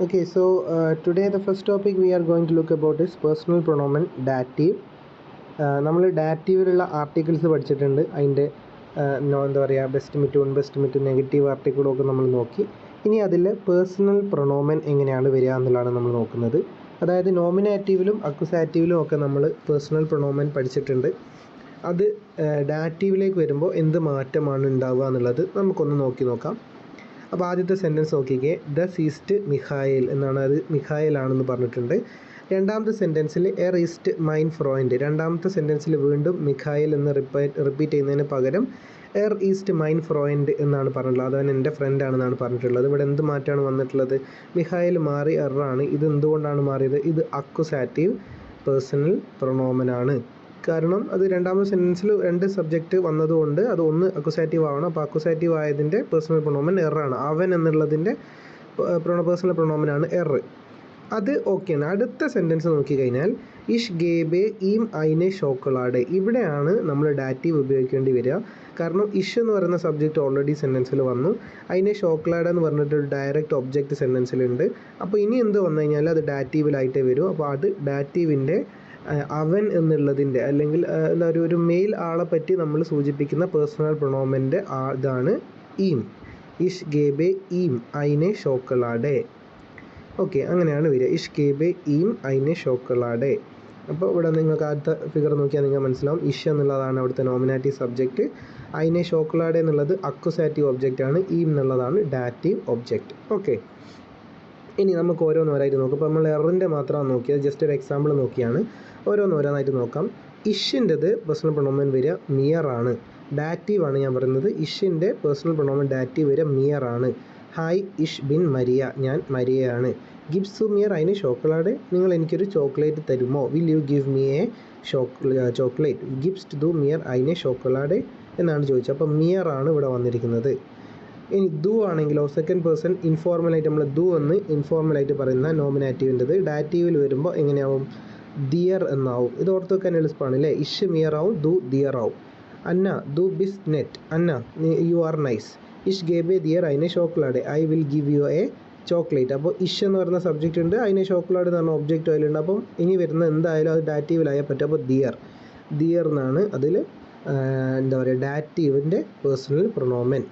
Okay, so today the first topic we are going to look about is personal pronoun dative. നമ്മൾ ഡാറ്റീവിലുള്ള articles പഠിച്ചിട്ടുണ്ട്. അതിൻ്റെ എന്താ പറയുക, best മിറ്റ്, best മിറ്റ്, negative ആർട്ടിക്കിളും ഒക്കെ നമ്മൾ നോക്കി. ഇനി അതിൽ പേഴ്സണൽ പ്രൊണോമൻ എങ്ങനെയാണ് വരിക എന്നുള്ളതാണ് നമ്മൾ നോക്കുന്നത്. അതായത് നോമിനേറ്റീവിലും അക്യുസാറ്റീവിലും ഒക്കെ നമ്മൾ പേഴ്സണൽ പ്രൊണോമൻ പഠിച്ചിട്ടുണ്ട്. അത് ഡാറ്റീവിലേക്ക് വരുമ്പോൾ എന്ത് മാറ്റമാണ് ഉണ്ടാവുക എന്നുള്ളത് നമുക്കൊന്ന് നോക്കാം. അപ്പോൾ ആദ്യത്തെ സെൻറ്റൻസ് നോക്കിക്കേ, ദ സീസ്റ്റ് മിഖായേൽ എന്നാണ്, അത് മിഖായേലാണെന്ന് പറഞ്ഞിട്ടുണ്ട്. രണ്ടാമത്തെ സെൻറ്റൻസിൽ എർ ഈസ്റ്റ് മൈൻ ഫ്രോയിൻഡ്, രണ്ടാമത്തെ സെൻറ്റൻസിൽ വീണ്ടും മിഖായേൽ എന്ന് റിപ്പീറ്റ് ചെയ്യുന്നതിന് പകരം എർ ഈസ്റ്റ് മൈൻ ഫ്രോയിൻഡ് എന്നാണ് പറഞ്ഞിട്ടുള്ളത്. അതവൻ എൻ്റെ ഫ്രണ്ടാണെന്നാണ് പറഞ്ഞിട്ടുള്ളത്. ഇവിടെ എന്ത് മാറ്റമാണ് വന്നിട്ടുള്ളത്? മിഖായേൽ മാറി എറാണ്. ഇത് എന്തുകൊണ്ടാണ് മാറിയത്? ഇത് അക്യുസാറ്റീവ് പേഴ്സണൽ പ്രൊണോമനാണ്. കാരണം അത് രണ്ടാമത്തെ സെൻറ്റൻസിൽ രണ്ട് സബ്ജക്റ്റ് വന്നതുകൊണ്ട് അത് ഒന്ന് അക്യുസാറ്റീവ് ആവണം. അപ്പോൾ അക്യുസാറ്റീവ് ആയതിൻ്റെ പേഴ്സണൽ പ്രൊണോമൻ എറാണ്. അവൻ എന്നുള്ളതിൻ്റെ പേഴ്സണൽ പ്രൊണോമനാണ് എർ. അത് ഓക്കെയാണ്. അടുത്ത സെൻറ്റൻസ് നോക്കിക്കഴിഞ്ഞാൽ ഇഷ് ഗേബെ ഈം ഐനെ ഷോക്കളാടെ, ഇവിടെയാണ് നമ്മൾ ഡാറ്റീവ് ഉപയോഗിക്കേണ്ടി വരിക. കാരണം ഇഷ് എന്ന് പറയുന്ന സബ്ജക്റ്റ് ഓൾറെഡി സെൻറ്റൻസിൽ വന്നു. അതിനെ ഷോക്കളാടെ എന്ന് പറഞ്ഞിട്ടൊരു ഡയറക്റ്റ് ഒബ്ജക്റ്റ് സെൻറ്റൻസിലുണ്ട്. അപ്പോൾ ഇനി എന്ത് വന്നു കഴിഞ്ഞാൽ അത് ഡാറ്റീവിലായിട്ടേ വരും. അപ്പോൾ അത് ഡാറ്റീവിൻ്റെ അവൻ എന്നുള്ളതിൻ്റെ അല്ലെങ്കിൽ എന്താ ഒരു മെയിൽ ആളെ പറ്റി നമ്മൾ സൂചിപ്പിക്കുന്ന പേഴ്സണൽ പ്രൊണോമൻ്റെ ഇതാണ് ഈം. ഇഷ് ഗേബെ ഈം ഐനെ ഷോക്കളാടെ. ഓക്കെ, അങ്ങനെയാണ് വരിക. ഇഷ് ഗേബെ ഈം ഐനെ ഷോക്കളാടെ. അപ്പോൾ ഇവിടെ നിങ്ങൾക്ക് ആദ്യത്തെ ഫിഗർ നോക്കിയാൽ നിങ്ങൾക്ക് മനസ്സിലാവും. ഇഷ് എന്നുള്ളതാണ് അവിടുത്തെ നോമിനാറ്റീവ് സബ്ജക്റ്റ്, ഐനെ ഷോക്കളാടെ എന്നുള്ളത് അക്യുസാറ്റീവ് ഒബ്ജക്റ്റ് ആണ്, ഈം എന്നുള്ളതാണ് ഡാറ്റീവ് ഒബ്ജക്റ്റ്. ഓക്കെ, ഇനി നമുക്ക് ഓരോന്നോരായിട്ട് നോക്കാം. അപ്പോൾ നമ്മൾ എറിൻ്റെ മാത്രമാണ് നോക്കിയത്, ജസ്റ്റ് ഒരു എക്സാമ്പിൾ നോക്കിയാണ്. ഓരോന്നായിട്ട് നോക്കാം. ഇഷിൻ്റെത് പേഴ്സണൽ പ്രൊണോമൻ വരിക മിയർ ആണ്, ഡാറ്റീവ് ആണ് ഞാൻ പറയുന്നത്. ഇഷിൻ്റെ പേഴ്സണൽ പ്രൊണോമൻ ഡാറ്റീവ് വരിക മിയർ ആണ്. ഹായ് ഇഷ് ബിൻ മരിയ, ഞാൻ മരിയയാണ്. ഗിഫ്റ്റ്സ് മിയർ അതിന് ചോക്ലേറ്റ്, നിങ്ങൾ എനിക്കൊരു ചോക്ലേറ്റ് തരുമോ? Will you give me A chocolate? Gifts ദു മിയർ അതിനെ ചോക്ലേറ്റ് എന്നാണ് ചോദിച്ചത്. അപ്പോൾ മിയർ ആണ് ഇവിടെ വന്നിരിക്കുന്നത്. ഇനി ദു ആണെങ്കിലോ, സെക്കൻഡ് പേഴ്സൺ ഇൻഫോർമലായിട്ട് നമ്മൾ ദു എന്ന് ഇൻഫോർമലായിട്ട് പറയുന്ന നോമിനാറ്റീവിൻ്റെത് ഡാറ്റീവിൽ വരുമ്പോൾ എങ്ങനെയാവും? ദിയർ എന്നാവും. ഇത് ഓർത്ത് വെക്കാൻ എളുപ്പമാണ് അല്ലേ? ഇഷ് മിയർ ആവും, ദു ദിയർ ആവും. അന്ന ദു ബിസ് നെറ്റ്, അന്ന യു ആർ നൈസ്. ഇഷ് ഗേബെ ദിയർ അതിനെ chocolate, I will give you a chocolate. അപ്പോൾ ഇഷ് എന്ന് പറയുന്ന സബ്ജക്റ്റ് ഉണ്ട്, അതിനെ ചോക്ലേറ്റ് എന്ന് പറഞ്ഞ ഒബ്ജക്റ്റ് അതിലുണ്ട്. അപ്പം ഇനി വരുന്ന എന്തായാലും അത് ഡാറ്റീവിലായാൽ പറ്റും. അപ്പോൾ ദിയർ എന്നാണ് അതിൽ എന്താ പറയുക ഡാറ്റീവിൻ്റെ പേഴ്സണൽ പ്രൊണോമൻ.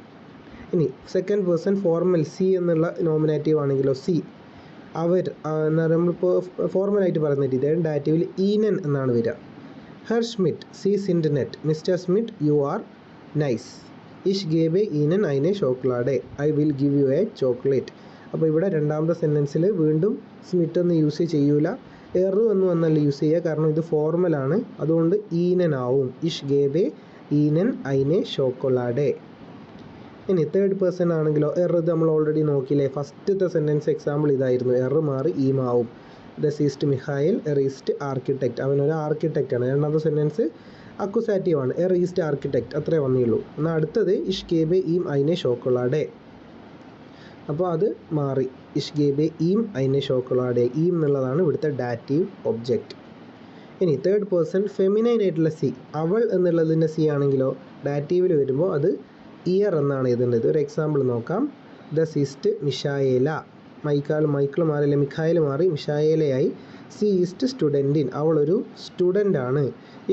ഇനി സെക്കൻഡ് പേഴ്സൺ ഫോർമൽ സി എന്നുള്ള നോമിനേറ്റീവ് ആണെങ്കിലോ, സി അവർ എന്ന് പറയുമ്പോൾ നമ്മളിപ്പോൾ ഫോർമലായിട്ട് പറയുന്ന രീതി ഡാറ്റീവിൽ ഈനൻ എന്നാണ് വരിക. ഹെർ സ്മിറ്റ് സി സിൻഡ് നെറ്റ്, mister Schmidt you are nice. ഇഷ് ഗേബെ ഈനൻ ഐനെ chocolate, I will give you a chocolate. അപ്പോൾ ഇവിടെ രണ്ടാമത്തെ സെൻറ്റൻസിൽ വീണ്ടും സ്മിറ്റ് എന്ന് യൂസ് ചെയ്യൂല, എറു എന്ന് വന്നല്ല യൂസ് ചെയ്യുക. കാരണം ഇത് ഫോർമലാണ്, അതുകൊണ്ട് ഈനൻ ആവും. ഇഷ് ഗേബെ ഈനൻ ഐനെ ചോക്ലേറ്റ്. ഇനി തേർഡ് പേഴ്സൺ ആണെങ്കിലോ, എർ ഇത് നമ്മൾ ഓൾറെഡി നോക്കിയില്ലേ, ഫസ്റ്റത്തെ സെൻറ്റൻസ് എക്സാമ്പിൾ ഇതായിരുന്നു. എർ മാറി ഈമാവും. ദ സീസ്റ്റ് മിഖായേൽ എർ ഈസ്റ്റ് ആർക്കിടെക്റ്റ്, അവനൊരു ആർക്കിടെക്റ്റാണ്. രണ്ടാമത്തെ സെൻറ്റൻസ് അക്യുസാറ്റീവ് ആണ്, എർ ഈസ്റ്റ് ആർക്കിടെക്റ്റ്, അത്രേ വന്നുള്ളൂ. എന്നാൽ അടുത്തത് ഇഷ് ഗേബെ ഈം ഐനെ ചോക്ലേറ്റ്, അപ്പോൾ അത് മാറി. ഇഷ് ഗേബെ ഈം ഐനെ ചോക്ലേറ്റ്, ഈം എന്നുള്ളതാണ് ഇവിടുത്തെ ഡാറ്റീവ് ഒബ്ജക്റ്റ്. ഇനി തേർഡ് പേഴ്സൺ ഫെമിനൈൻ ആയിട്ടുള്ള സി, അവൾ എന്നുള്ളതിൻ്റെ സി ആണെങ്കിലോ ഡാറ്റീവിൽ വരുമ്പോൾ അത് ഇയർ എന്നാണ് എഴുതേണ്ടത്. ഒരു എക്സാമ്പിൾ നോക്കാം. ദ സീസ്റ്റ് മിഷായേല, മൈക്കിൾ മാറിയില്ല, മിഖായേൽ മാറി മിഷായേലയായി. സി ഈസ്റ്റ് സ്റ്റുഡൻറ്റിൻ, അവളൊരു സ്റ്റുഡൻ്റ് ആണ്.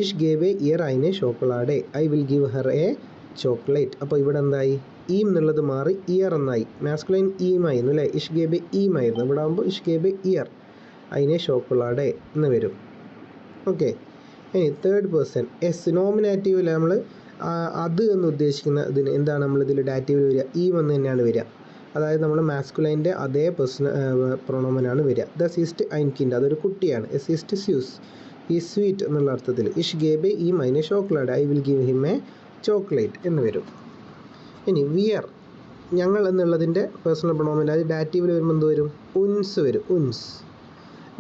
ഇഷ് ഗേബെ ഇയർ ഐനെ chocolate, I will give her a chocolate. അപ്പോൾ ഇവിടെ എന്തായി? ഈം എന്നുള്ളത് മാറി ഇയർ എന്നായി. മാസ്കുലൈൻ ഈം ആയിരുന്നു അല്ലേ, ഇഷ് ഗേബെ ഈം ആയിരുന്നു. ഇവിടെ ആകുമ്പോൾ ഇഷ് ഗേബെ ഇയർ ഐനെ ചോക്ലേറ്റ് എന്ന് വരും. ഓക്കെ, ഇനി തേർഡ് പേഴ്സൺ എസ് നോമിനേറ്റീവിൽ നമ്മൾ അത് എന്ന് ഉദ്ദേശിക്കുന്ന ഇതിന് എന്താണ് നമ്മളിതിൽ ഡാറ്റീവിൽ വരിക? ഈം എന്ന് തന്നെയാണ് വരിക. അതായത് നമ്മൾ മാസ്കുലൈൻ്റെ അതേ പ്രൊണോമനാണ് വരിക. ദ സീസ്റ്റ് ഐൻകിൻഡ്, അതൊരു കുട്ടിയാണ്. എ സീസ്റ്റ് സ്യൂസ്, ഈ സ്വീറ്റ് എന്നുള്ള അർത്ഥത്തിൽ. ഇഷ് ഗേബെ ഈം ഐനെ chocolate, I will give him a chocolate എന്ന് വരും. ഇനി വിയർ, ഞങ്ങൾ എന്നുള്ളതിൻ്റെ പേഴ്സണൽ പ്രൊണോമൻ, അത് ഡാറ്റീവിൽ വരുമ്പോൾ എന്ത് വരും? ഉൻസ് വരും, ഉൻസ്.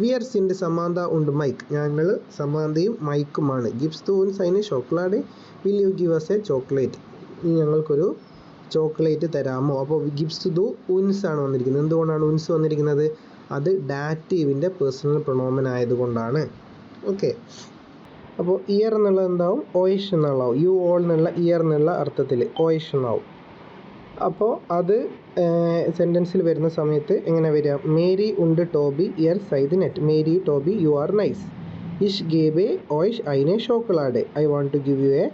വിയർ സിൻഡ് സമാന്ത ഉണ്ട് മൈക്ക്, ഞങ്ങൾ സമാന്തയും മൈക്കുമാണ്. ഗിഫ്റ്റ്സ് ദു ഉൻസ് ഐനെ chocolate, will you give us a chocolate, നീ ഞങ്ങൾക്കൊരു ചോക്ലേറ്റ് തരാമോ? അപ്പോൾ ഗിഫ്റ്റ്സ് ദു ഉൻസ് ആണ് വന്നിരിക്കുന്നത്. എന്തുകൊണ്ടാണ് ഉൻസ് വന്നിരിക്കുന്നത്? അത് ഡാറ്റീവിൻ്റെ പേഴ്സണൽ പ്രൊണോമൻ ആയതുകൊണ്ടാണ്. ഓക്കെ, അപ്പോൾ ഇയർ എന്നുള്ളത് എന്താവും? ഓയിഷ് എന്നുള്ളതാവും. യു ഓൾ എന്നുള്ള ഇയർ എന്നുള്ള അർത്ഥത്തിൽ ഓയിഷ് എന്നാവും. അപ്പോൾ അത് സെൻറ്റൻസിൽ വരുന്ന സമയത്ത് എങ്ങനെ വരിക? മേരി ഉണ്ട് ടോബി ഇയർ സൈഡ് നെറ്റ്. Marie Tobi you are nice. ഇഷ് ഗേബെ ഓയിഷ് ഐനെ ഷോക്കളാഡ്. I want to give you a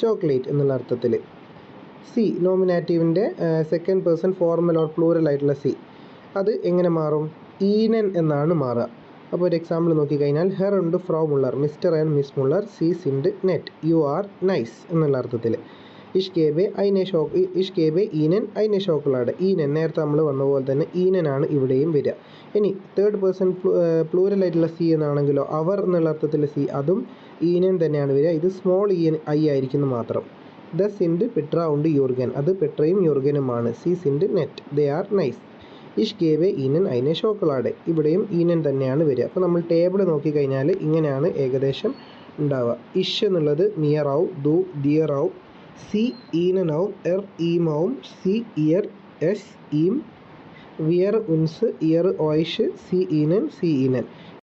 chocolate എന്നുള്ള അർത്ഥത്തിൽ. സി നോമിനാറ്റീവിൻ്റെ second person formal or plural ആയിട്ടുള്ള സി, അത് എങ്ങനെ മാറും? ഈനൻ എന്നാണ് മാറുക. അപ്പോൾ ഒരു എക്സാമ്പിൾ നോക്കിക്കഴിഞ്ഞാൽ ഹെർ ഉണ്ട് ഫ്രൗ Muller, mister and miss Muller സീ സിൻഡ് നെറ്റ്, യു ആർ നൈസ് എന്നുള്ള അർത്ഥത്തിൽ. ഇഷ് കേബെ ഈനൻ ഐനെ ഷോക്കളാഡ്. ഈനൻ നേരത്തെ നമ്മൾ വന്ന പോലെ തന്നെ ഈനനാണ് ഇവിടെയും വരിക. ഇനി തേർഡ് പേഴ്സൺ പ്ലൂറൽ ആയിട്ടുള്ള സി എന്നാണെങ്കിലോ അവർ എന്നുള്ള അർത്ഥത്തിൽ സി, അതും ഈനൻ തന്നെയാണ് വരിക. ഇത് സ്മോൾ ഐ ആയിരിക്കുന്നു മാത്രം. ദ സിൻഡ് പെട്ര ഉണ്ട് യൂർഗൻ, അത് പെട്രയും യൂർഗനുമാണ്. സി സിൻഡ് നെറ്റ്, ദേ ആർ നൈസ്. ഇഷ് ഗേവെ ഈനൻ ഐനെ ഷോക്കളാഡ്, ഇവിടെയും ഈനൻ തന്നെയാണ് വരിക. അപ്പോൾ നമ്മൾ ടേബിൾ നോക്കിക്കഴിഞ്ഞാൽ ഇങ്ങനെയാണ് ഏകദേശം ഉണ്ടാവുക. ഇഷ് എന്നുള്ളത് നിയർ ആവും, ദു ദിയർ ആവും, സി ഈനൻ ആവും, എർ ഈമാവും, സി ഇയർ എസ് ഈം, വിയർ ഉൻസ് ഇയർ ഓയിഷ്, സി ഈനൻ സി ഈനൻ.